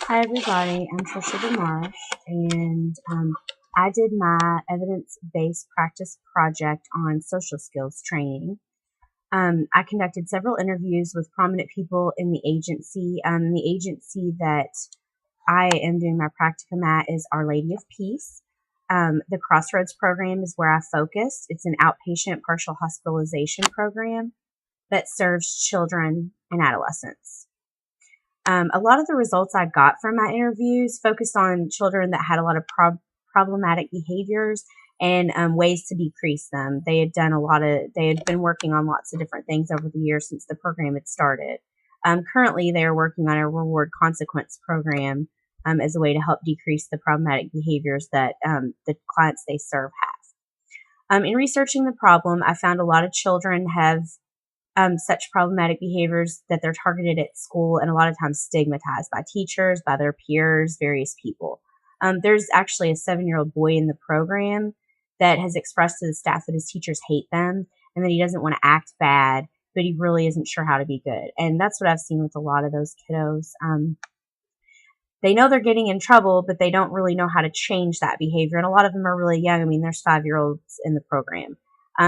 Hi everybody, I'm Trisha DeMarsh, and I did my evidence-based practice project on social skills training. I conducted several interviews with prominent people in the agency. The agency that I am doing my practicum at is Our Lady of Peace. The Crossroads program is where I focused. It's an outpatient partial hospitalization program that serves children and adolescents. A lot of the results I got from my interviews focused on children that had a lot of problematic behaviors and ways to decrease them. They had been working on lots of different things over the years since the program had started. Currently, they are working on a reward consequence program as a way to help decrease the problematic behaviors that the clients they serve have. In researching the problem, I found a lot of children have such problematic behaviors that they're targeted at school and a lot of times stigmatized by teachers, by their peers, various people. There's actually a 7-year-old boy in the program that has expressed to the staff that his teachers hate them and that he doesn't want to act bad, but he really isn't sure how to be good. And that's what I've seen with a lot of those kiddos. They know they're getting in trouble, but they don't really know how to change that behavior. And a lot of them are really young. I mean, there's 5-year-olds in the program.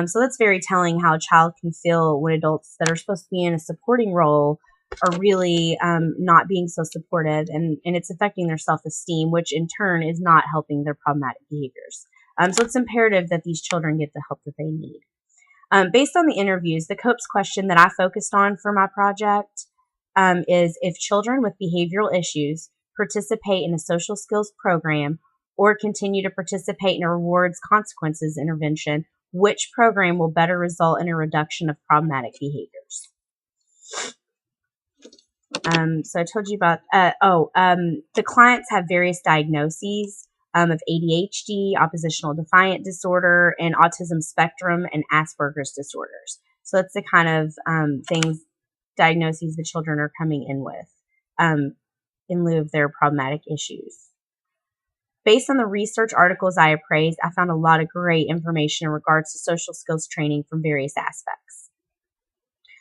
So that's very telling how a child can feel when adults that are supposed to be in a supporting role are really not being so supportive, and it's affecting their self-esteem, which in turn is not helping their problematic behaviors. So it's imperative that these children get the help that they need. Based on the interviews, the COPES question that I focused on for my project is if children with behavioral issues participate in a social skills program or continue to participate in a rewards consequences intervention, which program will better result in a reduction of problematic behaviors? So I told you about, the clients have various diagnoses of ADHD, oppositional defiant disorder, and autism spectrum and Asperger's disorders. So that's the kind of diagnoses the children are coming in with in lieu of their problematic issues. Based on the research articles I appraised, I found a lot of great information in regards to social skills training from various aspects.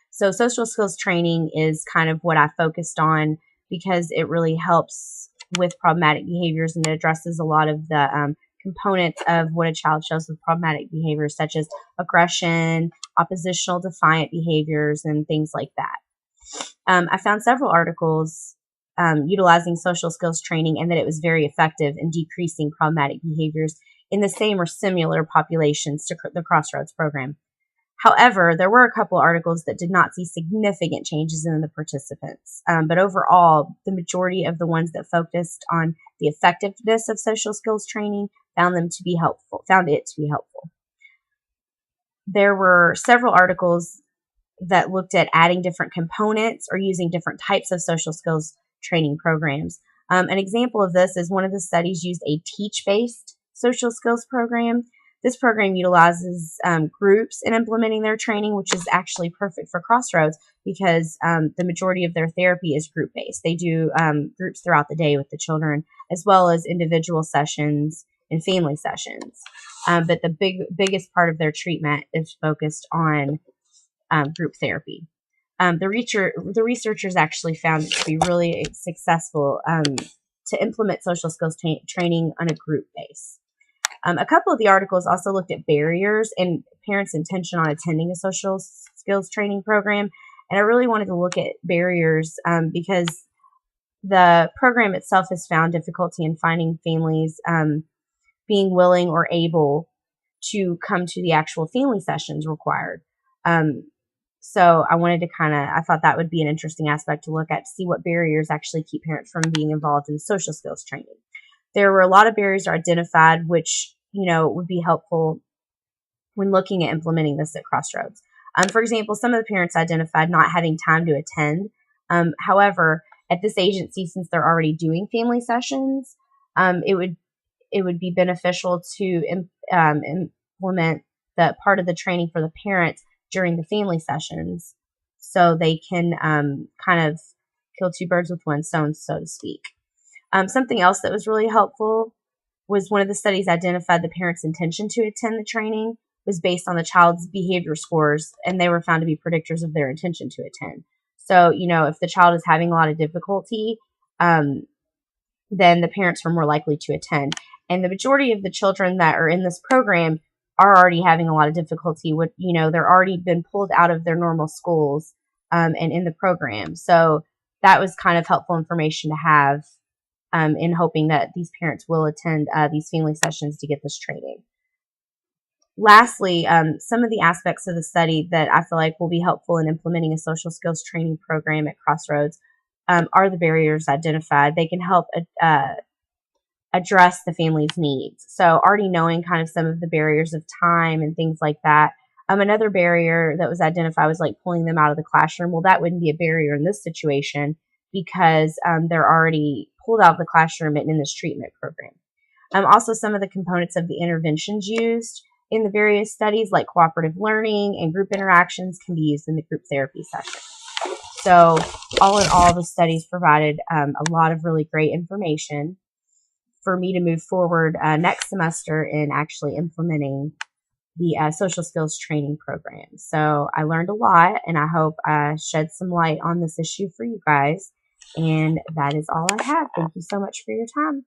So social skills training is kind of what I focused on because it really helps with problematic behaviors and it addresses a lot of the components of what a child shows with problematic behaviors, such as aggression, oppositional defiant behaviors, and things like that. I found several articles utilizing social skills training and that it was very effective in decreasing problematic behaviors in the same or similar populations to the Crossroads program. However, there were a couple articles that did not see significant changes in the participants. But overall, the majority of the ones that focused on the effectiveness of social skills training found it to be helpful. There were several articles that looked at adding different components or using different types of social skills training programs. An example of this is one of the studies used a teach-based social skills program. This program utilizes groups in implementing their training, which is actually perfect for Crossroads because the majority of their therapy is group-based. They do groups throughout the day with the children, as well as individual sessions and family sessions. But the biggest part of their treatment is focused on group therapy. The researchers actually found it to be really successful to implement social skills training on a group base. A couple of the articles also looked at barriers and parents' intention on attending a social skills training program. And I really wanted to look at barriers because the program itself has found difficulty in finding families being willing or able to come to the actual family sessions required. So I wanted to I thought that would be an interesting aspect to look at to see what barriers actually keep parents from being involved in social skills training. There were a lot of barriers identified, which, would be helpful when looking at implementing this at Crossroads. For example, some of the parents identified not having time to attend. However, at this agency, since they're already doing family sessions, it would be beneficial to implement the part of the training for the parents during the family sessions so they can kind of kill two birds with one stone, so to speak. Something else that was really helpful was one of the studies identified the parents' intention to attend the training was based on the child's behavior scores, and they were found to be predictors of their intention to attend. So, if the child is having a lot of difficulty, then the parents were more likely to attend. And the majority of the children that are in this program are already having a lot of difficulty with, they're already been pulled out of their normal schools and in the program. So that was kind of helpful information to have in hoping that these parents will attend these family sessions to get this training. Lastly, some of the aspects of the study that I feel like will be helpful in implementing a social skills training program at Crossroads are the barriers identified. They can help address the family's needs. So already knowing kind of some of the barriers of time and things like that. Another barrier that was identified was like pulling them out of the classroom. Well, that wouldn't be a barrier in this situation because they're already pulled out of the classroom and in this treatment program. Also, some of the components of the interventions used in the various studies, like cooperative learning and group interactions, can be used in the group therapy session. So all in all, the studies provided a lot of really great information for me to move forward next semester in actually implementing the social skills training program. So I learned a lot, and I hope I shed some light on this issue for you guys. And that is all I have. Thank you so much for your time.